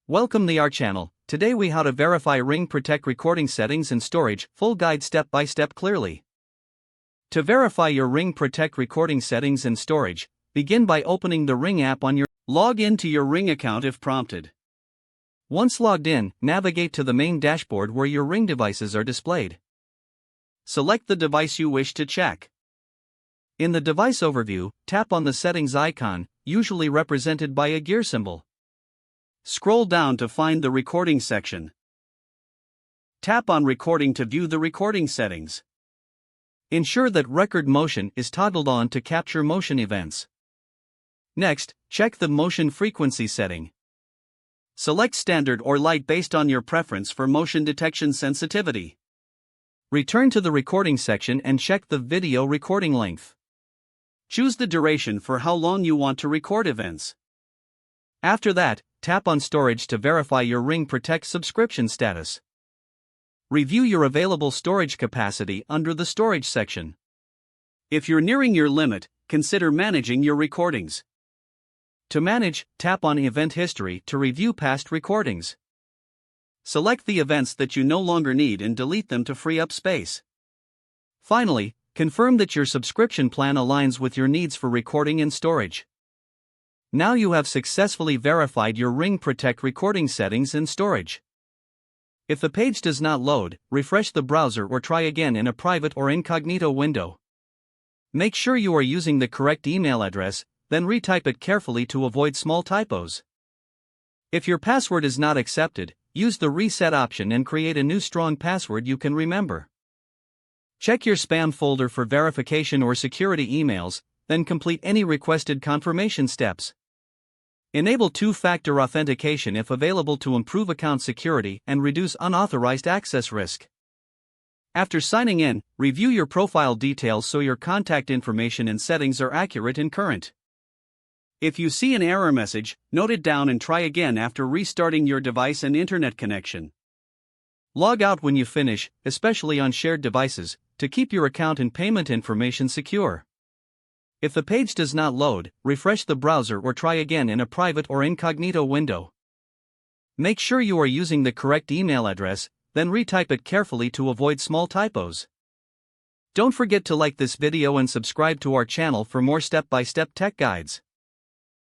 Welcome to our channel. Today we how to verify Ring Protect recording settings and storage, full guide step by step clearly. To verify your Ring Protect recording settings and storage, begin by opening the Ring app on your log in to your Ring account if prompted. Once logged in, navigate to the main dashboard where your Ring devices are displayed. Select the device you wish to check. In the device overview, tap on the settings icon, usually represented by a gear symbol. Scroll down to find the recording section. Tap on recording to view the recording settings. Ensure that record motion is toggled on to capture motion events. Next, check the motion frequency setting. Select standard or light based on your preference for motion detection sensitivity. Return to the recording section and check the video recording length. Choose the duration for how long you want to record events. After that, tap on Storage to verify your Ring Protect subscription status. Review your available storage capacity under the Storage section. If you're nearing your limit, consider managing your recordings. To manage, tap on Event History to review past recordings. Select the events that you no longer need and delete them to free up space. Finally, confirm that your subscription plan aligns with your needs for recording and storage. Now you have successfully verified your Ring Protect recording settings and storage. If the page does not load, refresh the browser or try again in a private or incognito window. Make sure you are using the correct email address, then retype it carefully to avoid small typos. If your password is not accepted, use the reset option and create a new strong password you can remember. Check your spam folder for verification or security emails, then complete any requested confirmation steps. Enable two-factor authentication if available to improve account security and reduce unauthorized access risk. After signing in, review your profile details so your contact information and settings are accurate and current. If you see an error message, note it down and try again after restarting your device and internet connection. Log out when you finish, especially on shared devices, to keep your account and payment information secure. If the page does not load, refresh the browser or try again in a private or incognito window. Make sure you are using the correct email address, then retype it carefully to avoid small typos. Don't forget to like this video and subscribe to our channel for more step-by-step tech guides.